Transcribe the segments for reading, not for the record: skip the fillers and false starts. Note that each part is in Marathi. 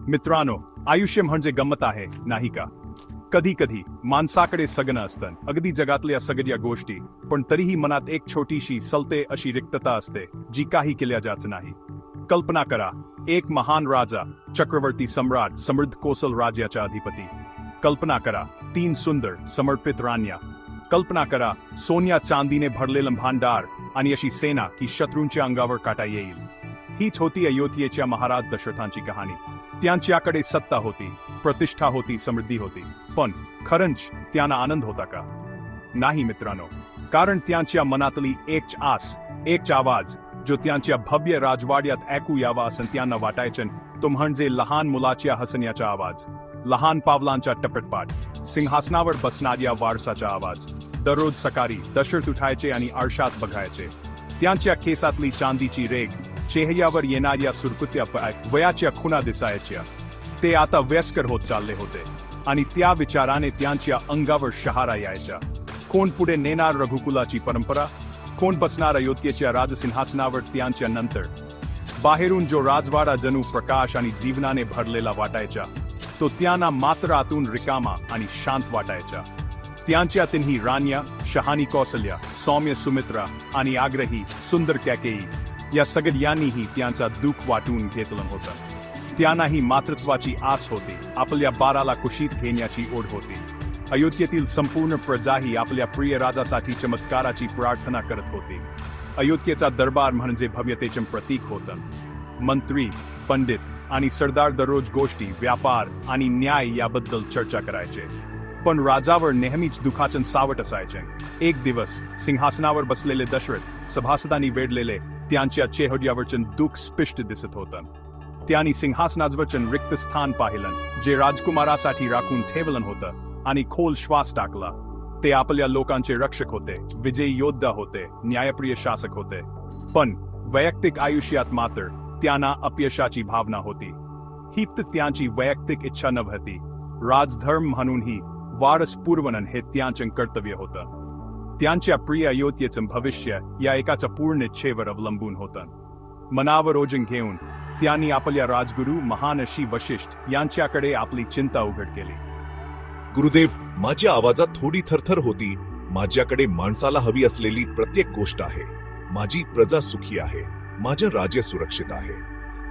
मित्रांनो, आयुष्य म्हणजे गंमत आहे, नाही का? कधी कधी माणसाकडे सगळं असतं, अगदी जगातल्या सगळ्या गोष्टी, पण तरीही मनात एक छोटीशी सलते अशी रिक्तता असते जी काही केल्या जात नाही. कल्पना करा, एक महान राजा, चक्रवर्ती सम्राट, समृद्ध कोसल राज्याचा अधिपती. कल्पना करा, 3 सुंदर समर्पित राण्या. कल्पना करा, सोन्या चांदीने भरलेलं भांडार आणि अशी सेना की शत्रूंच्या अंगावर काटा येईल. हीच होती अयोध्येच्या महाराज दशरथांची कहाणी. त्यांच्याकडे सत्ता होती, प्रतिष्ठा होती, समृद्धी होती, पण खरंच त्यांना आनंद होता का? नाही मित्रांनो, कारण त्यांच्या मनातली एक आस, एक आवाज जो त्यांच्या भव्य राजवाड्यात ऐकू यावा असं त्यांना वाटायचं, तो म्हणजे लहान मुलाच्या हसण्याचा आवाज, लहान पावलांचा टपटपाट, सिंहासनावर बसणाऱ्या वारसाचा आवाज. दररोज सकाळी दशरथ उठायचे आणि आरशात बघायचे. त्यांच्या केसातली चांदीची रेघ, चेहऱ्यावर येणाऱ्या सुरकुत्या वयाच्या खुणा दिसायच्या. ते आता वयस्कर होत चालले होते आणि त्या विचाराने त्यांच्या अंगावर शहारा यायच्या. कोण पुढे नेणार रघुकुलाची परंपरा? कोण बसणार अयोध्येच्या राजसिंहासनावर त्यांच्या नंतर? बाहेरून जो राजवाडा जणू प्रकाश आणि जीवनाने भरलेला वाटायचा, तो त्यांना मात्र आतून रिकामा आणि शांत वाटायचा. त्यांच्या तिन्ही राण्या, शहाणी कौसल्या, सौम्य सुमित्रा आणि आग्रही सुंदर कैकेयी, या सगळ्यांनीही त्यांचा दुःख वाटून घेतलं होतं. त्यांनाही मातृत्वाची आस होती, आपल्या बाळाला कुशीत घेण्याची ओढ होती. अयोध्येतील संपूर्ण प्रजाही आपल्या प्रिय राजासाठी चमत्काराची प्रार्थना करत होती. अयोध्येचा दरबार म्हणजे भव्यतेचे प्रतीक होतं. मंत्री, पंडित आणि सरदार दररोज गोष्टी, व्यापार आणि न्याय याबद्दल चर्चा करायचे. पण राजावर नेहमीच दुःखाचं सावट असायचे. एक दिवस सिंहासनावर बसलेले दशरथ सभासदांनी वेढलेले त्यांच्या चेहऱ्यावरचं दुःख स्पष्ट दिसत होतं. त्यांनी सिंहासनावरचं रिक्त स्थान पाहिलं जे राजकुमारासाठी राखून ठेवलं होतं आणि खोल श्वास टाकला. ते आपल्या लोकांचे रक्षक होते, विजयी योद्धा होते, न्यायप्रिय शासक होते. पण वैयक्तिक आयुष्यात मात्र त्यांना अपयशाची भावना होती. ही त्यांची वैयक्तिक इच्छा नव्हती. राजधर्म म्हणूनही वारस पुरवणं हे त्यांचं कर्तव्य होतं. त्यांच्या प्रिय अयोध्येचं भविष्य या एकाच्या पूर्ण इच्छेवर अवलंबून होतं. मनावर ओझं घेऊन त्यांनी आपल्या राजगुरू महान ऋषी वशिष्ठ यांच्याकडे आपली चिंता उघड केली. गुरुदेव, माझ्या आवाजात थोडी थरथर होती. माझ्याकडे माणसाला हवी असलेली प्रत्येक गोष्ट आहे. माझी प्रजा सुखी आहे, माझे राज्य सुरक्षित आहे,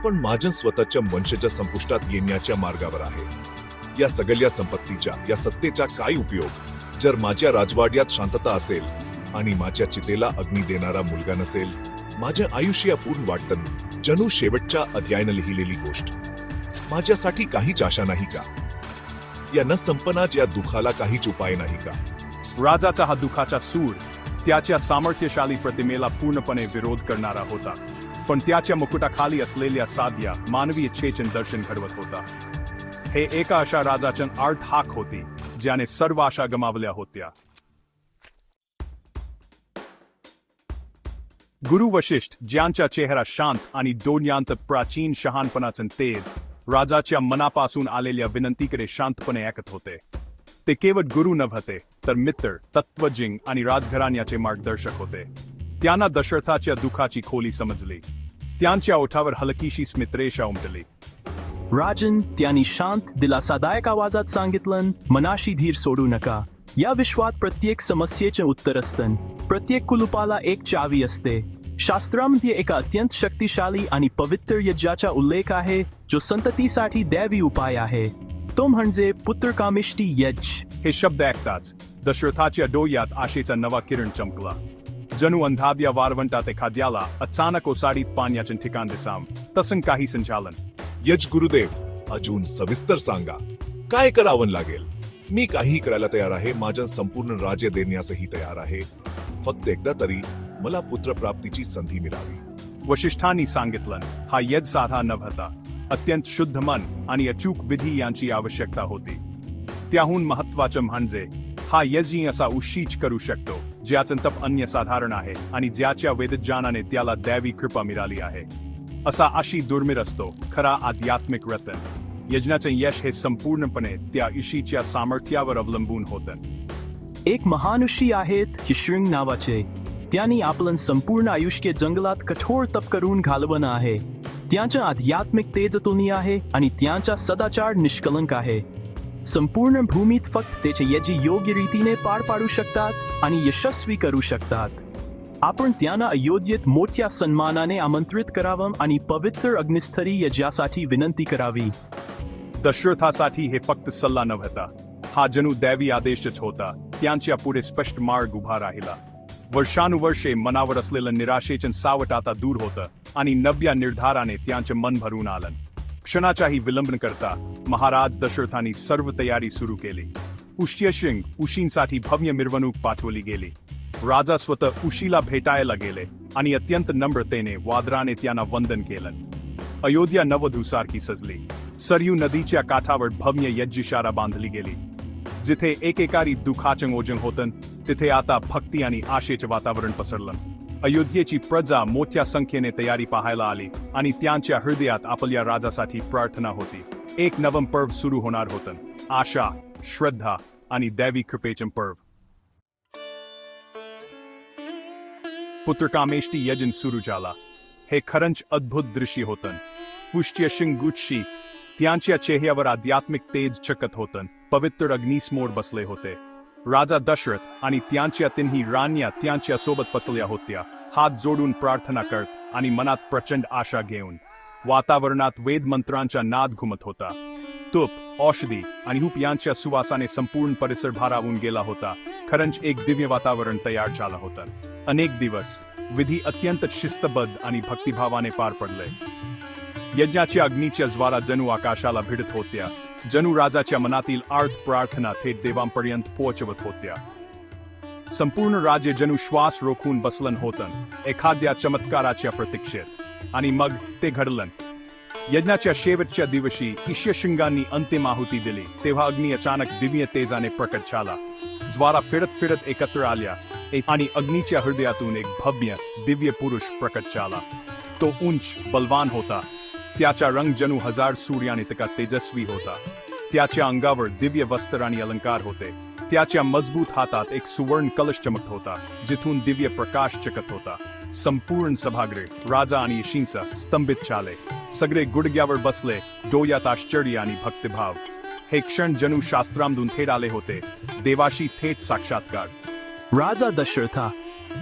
पण माझ्या स्वतःच्या वंशज संपुष्टात येण्याच्या मार्गावर आहे. या सगळ्या संपत्तीच्या, या सत्तेचा काय उपयोग जर माझ्या राजवाड्यात शांतता असेल आणि माझ्या चितेला अग्नी देणारा मुलगा नसेल? माझ्या आयुष्यापूर्ण वाटतं जणू शेवटच्या अध्यायानं लिहिलेली गोष्ट. माझ्यासाठी काहीच आशा नाही का? या न संपणाच्या दुःखाला काहीच उपाय नाही का? राजाचा हा दुःखाचा सूर त्याच्या सामर्थ्यशाली प्रतिमेला पूर्णपणे विरोध करणारा होता, पण त्याच्या मुकुटाखाली असलेल्या साध्या मानवी इच्छेचे दर्शन घडवत होता. हे एका अशा राजाचं अर्थ हाक होती ज्याने सर्व आशा गमावल्या होत्या. गुरु वशिष्ठ, ज्यांचा चेहरा शांत आणि डोळ्यांत प्राचीन शहाणपणाचं तेज, राजाच्या मनापासून आलेल्या विनंतीकडे शांतपणे ऐकत होते. ते केवळ गुरु नव्हते, तर मित्र, तत्वज्ञ आणि राजघराण्याचे मार्गदर्शक होते. त्यांना दशरथाच्या दुःखाची खोली समजली. त्यांच्या ओठावर हलकीशी स्मितरेषा उमटली. राजन, त्यांनी शांत दिलासादायक आवाजात सांगितलं, मनाशी धीर सोडू नका. या विश्वात प्रत्येक समस्येचे उत्तर असतं. प्रत्येक कुलुपाला एक चावी असते. शास्त्रामध्ये एका अत्यंत शक्तिशाली आणि पवित्र यज्ञाचा उल्लेख आहे जो संततीसाठी दैवी उपाय आहे. तो म्हणजे पुत्रकामेष्टी यज्ञ. हे शब्द ऐकताच दशरथाच्या डोळ्यात आशेचा नवा किरण चमकला. जणू अंधाव्या वारवंटात एखाद्याला अचानक ओसाडीत पाण्याचे ठिकाण दिसावं, तसं काही संचालन. यज गुरुदेव, अजून सविस्तर सांगा. काय करावं लागेल? मी काही करायला तयार आहे. माझं संपूर्ण राज्य देण्यासही तयार आहे. फक्त एकदा तरी मला पुत्रप्राप्तीची संधी मिळावी. वशिष्ठांनी सांगितलं, हा यज्ञ साधा नव्हता. अत्यंत शुद्ध मन आणि अचूक विधी यांची आवश्यकता होती. त्याहून महत्वाचं म्हणजे हा यज्ञ असा उशीच करू शकतो ज्याचं तप अन्यसाधारण आहे आणि ज्याच्या वेदज्ञानाने त्याला दैवी कृपा मिळाली आहे. असा आशी दुर्मिळ असतो खरा आध्यात्मिक रत्न. यज्ञाचे यश हे संपूर्णपणे त्या ऋषीच्या सामर्थ्यावर अवलंबून होतं. एक महान ऋषी आहेत हिशृंग नावाचे. त्यांनी आपलं संपूर्ण आयुष्य जंगलात कठोर तप करून घालवलं आहे. त्यांच्या आध्यात्मिक तेज अतुलनीय आहे आणि त्यांचा सदाचार निष्कलंक आहे. संपूर्ण भूमीत फक्त त्याचे यजी योग्य रीतीने पार पाडू शकतात आणि यशस्वी करू शकतात. आपण त्यांना अयोध्येत मोठ्या सन्मानाने आमंत्रित करावं आणि पवित्र अग्निस्थरी यज्ञासाठी विनंती करावी. दशरथासाठी हे फक्त सल्ला नव्हता, हा जणू दैवी आदेशच होता. त्यांच्या पुढे स्पष्ट मार्ग उभा राहिला. वर्षानुवर्षे मनावर असलेलं निराशेचं सावट आता दूर होतं आणि नव्या निर्धाराने त्यांचे मन भरून आलं. क्षणाचाही विलंब न करता महाराज दशरथांनी सर्व तयारी सुरू केली. उष्यशृंग उशींसाठी भव्य मिरवणूक पाठवली गेली. राजा स्वतः उशीला भेटायला गेले आणि अत्यंत नम्रतेने वादराने त्यांना वंदन केलं. अयोध्या नववधूसारखी सजली. सरयू नदीच्या काठावर भव्य यज्ञशाळा बांधली गेली. जिथे एकेकारी दुःखाचं ओझं होतं तिथे आता भक्ती आणि आशेचे वातावरण पसरलं. अयोध्येची प्रजा मोठ्या संख्येने तयारी पाहायला आली आणि त्यांच्या हृदयात आपल्या राजासाठी प्रार्थना होती. एक नवं पर्व सुरू होणार होतं. आशा, श्रद्धा आणि दैवी कृपेचं पर्व. पुत्रकामेष्टी यजन सुरू झाला. हे खरंच अद्भुत दृश्य होतं. पुष्यशृंग गुच्छी त्यांच्या चेहऱ्यावर आध्यात्मिक तेज चकत होतं. पवित्र अग्निसमोर बसले होते. राजा दशरथ आणि त्यांच्या तिन्ही राण्या त्यांच्या सोबत बसल्या होत्या, हात जोडून प्रार्थना करत आणि मनात प्रचंड आशा घेऊन. वातावरणात वेद मंत्रांचा नाद घुमत होता. तूप, औषधी आणि हूप यांच्या सुवासाने संपूर्ण परिसर भारावून गेला होता. खरंच एक दिव्य वातावरण तयार झालं होतं. अनेक दिवस विधी अत्यंत शिस्तबद्ध आणि भक्तिभावाने पार पडले. यज्ञाच्या अग्नीच्या ज्वाला जणू आकाशाला भिडत होत्या. जणू राजाच्या मनातील आर्त प्रार्थना थेट देवांपर्यंत पोहोचवत होत्या. संपूर्ण राज्य जणू श्वास रोखून बसलं होतं, एखाद्या चमत्काराच्या प्रतीक्षेत. आणि मग ते घडलं. यज्ञाच्या शेवटच्या दिवशी ईश्यशृंगांनी अंतिम आहुती दिली तेव्हा अग्नी अचानक दिव्य तेजाने प्रकट झाला. ज्वाला फिरत फिरत एकत्र आल्या आणि अग्नीच्या हृदयातून एक भव्य दिव्य पुरुष प्रकट झाला. तो उंच बलवान होता. त्याचा रंग जणू हजार सूर्याने तितका तेजस्वी होता. त्याच्या अंगावर दिव्य वस्त्र आणि अलंकार होते. त्याच्या मजबूत हातात एक सुवर्ण कलश चमकत होता, जिथून दिव्य प्रकाश चकत होता. संपूर्ण सभागृह राजा आणि यशींचा स्तंभित झाले. सगळे गुडघ्यावर बसले, डोळ्यात आश्चर्य आणि भक्तिभाव. हे क्षण जणू शास्त्रामधून थेट आले होते, देवाशी थेट साक्षात्कार. राजा दशरथा,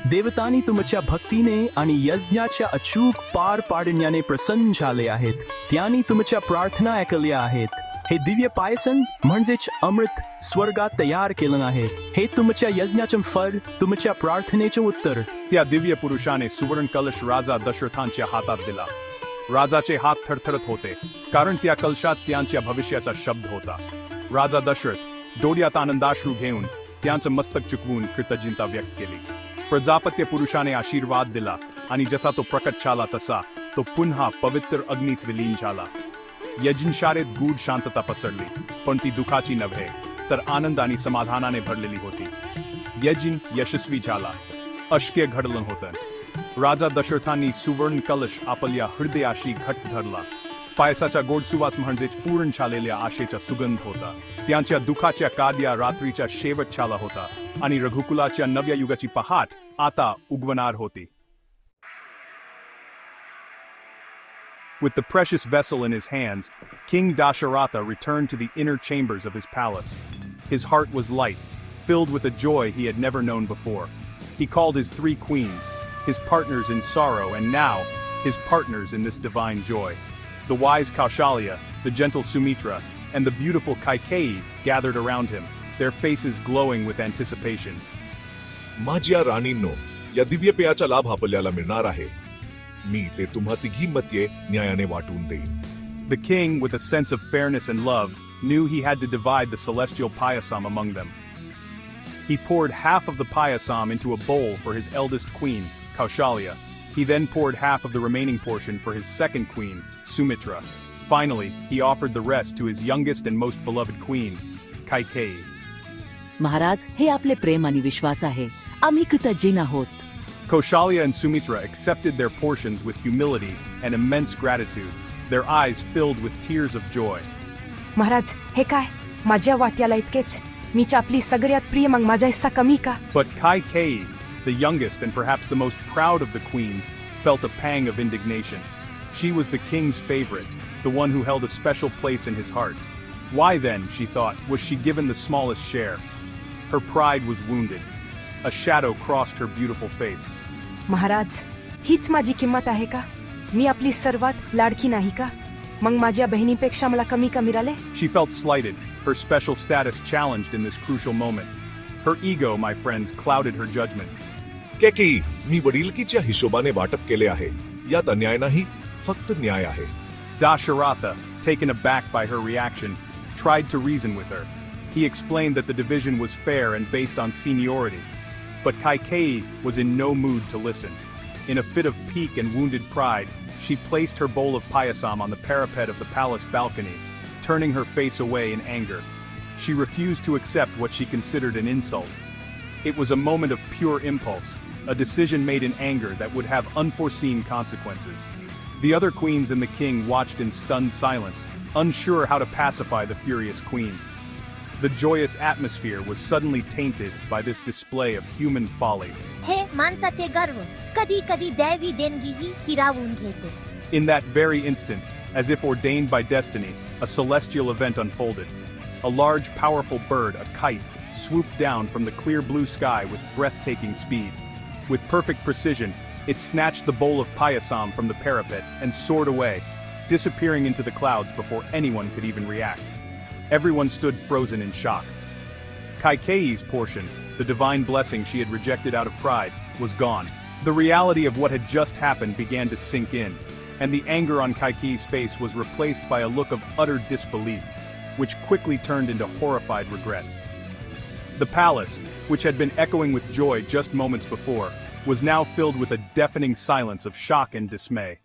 देवतांनी तुमच्या भक्तीने आणि यज्ञाच्या अचूक पार पाडण्याने प्रसन्न झाले आहेत. त्यांनी तुमच्या प्रार्थना ऐकल्या आहेत. हे दिव्य पायसन म्हणजेच अमृत स्वर्गात तयार केलं आहे. हे तुमच्या यज्ञाचं फळ, तुमच्या प्रार्थनेचे उत्तर. त्या दिव्य पुरुषाने सुवर्ण कलश राजा दशरथांच्या हातात दिला. राजाचे हात थरथरत होते, कारण त्या कलशात त्यांच्या भविष्याचा शब्द होता. राजा दशरथ डोळ्यात आनंदाश्रू घेऊन त्यांचं मस्तक चुकवून कृतज्ञता व्यक्त केली. प्रजापत्य पुरुषाने आशीर्वाद दिला आणि जसा तो प्रकट झाला तसा तो पुन्हा पवित्र अग्नीत विलीन झाला. यज्ञशाळेत गूढ शांतता पसरली, पण ती दुःखाची नव्हे तर आनंद आणि समाधानाने भरलेली होती. यज्ञ यशस्वी झाला. अश्क्य घडलं होतं. राजा दशरथांनी सुवर्ण कलश आपल्या हृदयाशी घट्ट धरला. पायसाचा गोड सुवास म्हणजेच पूर्ण झालेल्या आशेचा सुगंध होता. त्यांच्या दुःखाच्या काड्या रात्रीच्या शेवट झाला होता आणि रघुकुलाच्या नव्या युगाची पहाट आता उगवणार होती. With the precious vessel in his hands, King Dasharatha returned to the inner chambers of his palace. His heart was light, filled with a joy he had never known before. He called his 3 queens, his partners in sorrow and now his partners in this divine joy. The wise Kaushalya, the gentle Sumitra, and the beautiful Kaikeyi gathered around him, their faces glowing with anticipation. माझ्या राणींनो, या दिव्य पेयाचा लाभ आपल्याला मिळणार आहे. मी ते तुम्हा तिघींमध्ये न्यायाने वाटून देईन. The king, with a sense of fairness and love, knew he had to divide the celestial payasam among them. He poured half of the payasam into a bowl for his eldest queen, Kaushalya. He then poured half of the remaining portion for his second queen, Sumitra. Finally, he offered the rest to his youngest and most beloved queen, Kaikeyi. Maharaj, हे आपले प्रेम आणि विश्वास आहे. आम्ही कृतज्ञ आहोत. Kaushalya and Sumitra accepted their portions with humility and immense gratitude, their eyes filled with tears of joy. Maharaj, हे काय? माझ्या वाट्याला इतकेच? मीच आपली सगळ्यात प्रिय, मग माझा हिस्सा कमी का? But Kaikeyi, the youngest and perhaps the most proud of the queens, felt a pang of indignation. She was the king's favorite, the one who held a special place in his heart. Why then, she thought, was she given the smallest share? Her pride was wounded. A shadow crossed her beautiful face. Maharaj, हीच माझी किंमत आहे का? मी आपली सर्वात लाडकी नाही का? मग माझ्या बहिणीपेक्षा मला कमी का मिळाले? She felt slighted, her special status challenged in this crucial moment. Her ego, my friends, clouded her judgment. केकी, मी वडिलकीच्या हिशोबाने वाटप केले आहे. यात अन्याय नाही, फक्त न्याय आहे. Dasharatha, taken aback by her reaction, tried to reason with her. He explained that the division was fair and based on seniority. But Kaikeyi was in no mood to listen. In a fit of pique and wounded pride, she placed her bowl of payasam on the parapet of the palace balcony, turning her face away in anger. She refused to accept what she considered an insult. It was a moment of pure impulse, a decision made in anger that would have unforeseen consequences. The other queens and the king watched in stunned silence, unsure how to pacify the furious queen. The joyous atmosphere was suddenly tainted by this display of human folly. हे माणसाचे गर्व कधी कधी दैवी देणगीही हिरावून घेते. In that very instant, as if ordained by destiny, a celestial event unfolded. A large, powerful bird, a kite, swooped down from the clear blue sky with breathtaking speed. With perfect precision, it snatched the bowl of payasam from the parapet and soared away, disappearing into the clouds before anyone could even react. Everyone stood frozen in shock. Kaikeyi's portion, the divine blessing she had rejected out of pride, was gone. The reality of what had just happened began to sink in, and the anger on Kaikeyi's face was replaced by a look of utter disbelief, which quickly turned into horrified regret. The palace, which had been echoing with joy just moments before, was now filled with a deafening silence of shock and dismay.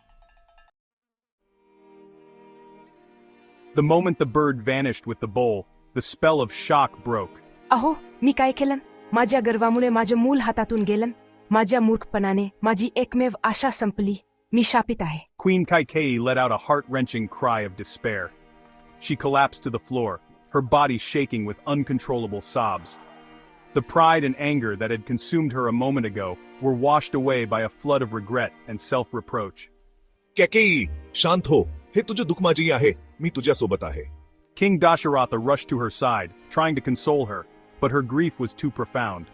The moment the bird vanished with the bowl, the spell of shock broke. अहो, मी काय केलं? माझ्या गर्वामुळे माझे मूल हातातून गेलं. माझ्या मूर्खपणाने माझी एकमेव आशा संपली. मी शापित आहे. Queen Kaikeyi let out a heart-wrenching cry of despair. She collapsed to the floor, her body shaking with uncontrollable sobs. The pride and anger that had consumed her a moment ago were washed away by a flood of regret and self-reproach. केकी, शांत हो. हे तुझे दुःख माझी आहे. मी तुझ्यासोबत आहे. King Dasharatha rushed to her side, trying to console her, but her grief was too profound.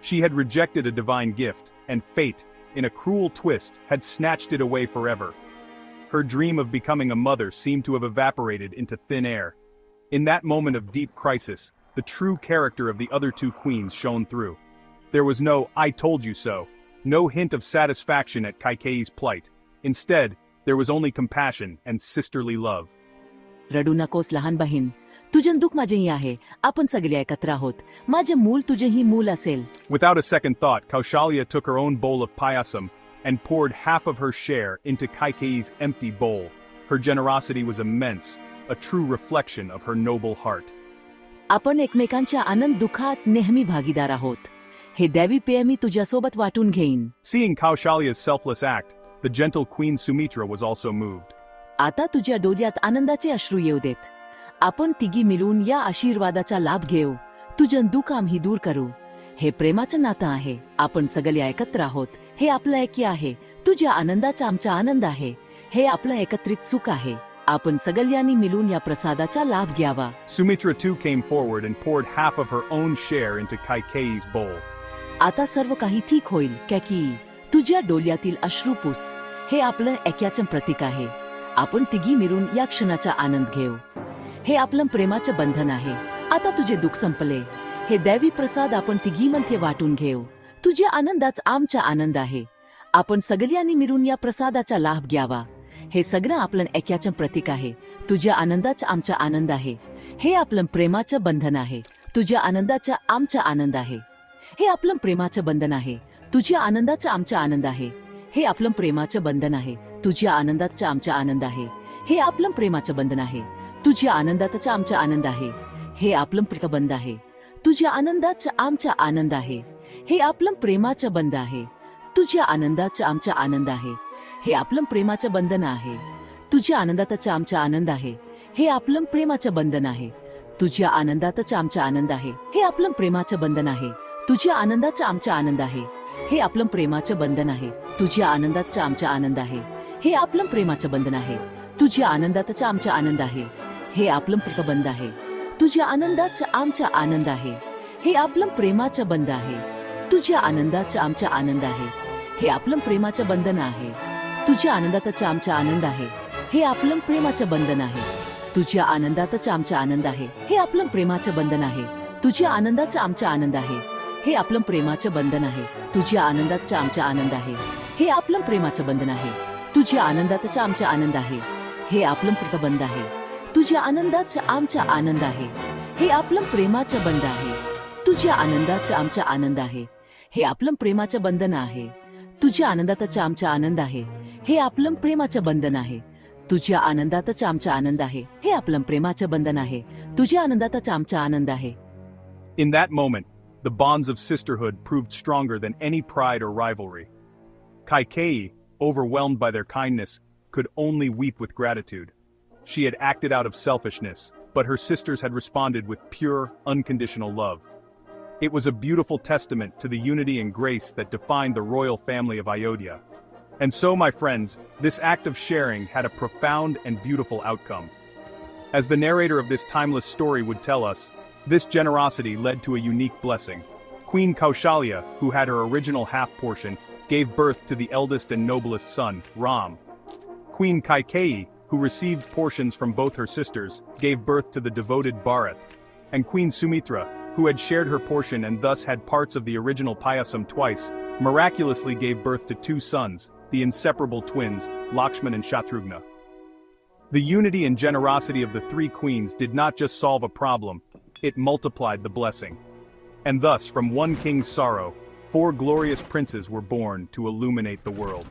She had rejected a divine gift, and fate, in a cruel twist, had snatched it away forever. Her dream of becoming a mother seemed to have evaporated into thin air. In that moment of deep crisis, the true character of the other two queens shone through. There was no "I told you so," no hint of satisfaction at Kaikeyi's plight. Instead, there was only compassion and sisterly love. रडू नकोस लहान बहीण. तुझं दुःख माझेही आहे. आपण सगळे एकत्र आहोत. माझे मूल तुझेही मूल असेल. Without a second thought, Kaushalya took her own bowl of payasam and poured half of her share into Kaikeyi's empty bowl. Her generosity was immense, a true reflection of her noble heart. आपण एकमेकांच्या आनंद दुःखात नेहमी भागीदार आहोत. हे दैवी पेय मी तुझ्यासोबत वाटून घेईन. Seeing Kaushalya's selfless act, the gentle Queen Sumitra was also moved. आता तुझ्या डोळ्यात आनंदाचे अश्रू येऊ देत. आपण तिघी मिळून या आशीर्वादाचा लाभ घेऊ. तुझं दुःख आम्ही दूर करू. हे प्रेमाचं नातं आहे. आपण सगळे एकत्र आहोत. हे आपलं ऐक्य आहे. तुझ्या आनंदाचा आमचा आनंद आहे. हे आपलं एकत्रित सुख आहे. आपण सगळ्यांनी मिळून या प्रसादाचा लाभ घ्यावा. Sumitra too came forward and poured half of her own share into Kaikeyi's bowl. आता सर्व काही ठीक होईल कॅकी. तुझ्या डोळ्यातील अश्रू पुस. हे आपलं ऐक्याचं प्रतीक आहे. आपण तिघी मिळून या क्षणाचा आनंद घेऊ. हे आपलं प्रेमाचं बंधन आहे. आता तुझे दुःख संपले. हे दैवी प्रसाद आपण तिघीमध्ये वाटून घेऊ. तुझ्या आनंदाच आमचा आनंद आहे. आपण सगळ्यांनी मिळून या प्रसादाचा लाभ घ्यावा. हे सगळं आपलं ऐक्याचं प्रतीक आहे. तुझ्या आनंदाचा आमचा आनंद आहे. हे आपलं प्रेमाचं बंधन आहे. तुझ्या आनंदाचा आमचा आनंद आहे. हे आपलं प्रेमाचं बंधन आहे. तुझ्या आनंदाचा आमचा आनंद आहे. हे आपलं प्रेमाचं बंधन आहे. तुझ्या आनंदाचा आमचा आनंद आहे. हे आपलं प्रेमाचं बंधन आहे. तुझ्या आनंदाचा आमचा आनंद आहे. हे आपलं प्रेमबंध आहे. तुझ्या आनंदाचा आमचा आनंद आहे. हे आपलं प्रेमाचं बंध आहे. तुझ्या आनंदाचा आमचा आनंद आहे. हे आपलं प्रेमाचं बंधन आहे. तुझ्या आनंदाचा आमचा आनंद आहे. हे आपलं प्रेमाचं बंधन आहे. तुझ्या आनंदाचा आमचा आनंद आहे. हे आपलं प्रेमाचं बंधन आहे. तुझ्या आनंदाचा आमचा आनंद आहे. हे आपलं प्रेमाचं बंधन आहे. तुझ्या आनंदाचा आमचा आनंद आहे. हे आपलं प्रेमाचं बंधन आहे. तुझ्या आनंदातच आमचा आनंद आहे. हे आपलं प्रतिबंध आहे. तुझ्या आनंदाचा आमचा आनंद आहे. हे आपलं प्रेमाचं बंध आहे. तुझ्या आनंदाचा आमचा आनंद आहे. हे आपलं प्रेमाचं बंधन आहे. तुझ्या आनंदातच आमचा आनंद आहे. हे आपलं प्रेमाचं बंधन आहे. तुझ्या आनंदातच आमचा आनंद आहे. हे आपलं प्रेमाचं बंधन आहे. तुझ्या आनंदाचा आमचा आनंद आहे. हे आपलं प्रेमाचं बंधन आहे. तुझ्या आनंदाचा आमचा आनंद आहे. हे आपलं प्रेमाचं बंधन आहे. तुझ्या आनंदातच आमचा आनंद आहे. हे आपलं प्रतिबंध आहे. तुझ्या आनंदाचा आमचा आनंद आहे. हे आपलं प्रेमाचं बंध आहे. तुझ्या आनंदाचा आमचा आनंद आहे. हे आपलं प्रेमाचं बंधन आहे. तुझ्या आनंदातच आमचा आनंद आहे. हे आपलं प्रेमाचं बंधन आहे. तुझ्या आनंदातच आमचा आनंद आहे. हे आपलं प्रेमाचं बंधन आहे. तुझ्या आनंदातच आमचा आनंद आहे. In that moment, the bonds of sisterhood proved stronger than any pride or rivalry. Kaikeyi, overwhelmed by their kindness, could only weep with gratitude. She had acted out of selfishness, but her sisters had responded with pure, unconditional love. It was a beautiful testament to the unity and grace that defined the royal family of Ayodhya. And so, my friends, this act of sharing had a profound and beautiful outcome. As the narrator of this timeless story would tell us, this generosity led to a unique blessing. Queen Kaushalya, who had her original half portion, gave birth to the eldest and noblest son, Ram. Queen Kaikeyi, who received portions from both her sisters, gave birth to the devoted Bharat. And Queen Sumitra, who had shared her portion and thus had parts of the original Payasam twice, miraculously gave birth to two sons, the inseparable twins, Lakshman and Shatrughna. The unity and generosity of the three queens did not just solve a problem, it multiplied the blessing. And thus, from one king's sorrow, 4 glorious princes were born to illuminate the world.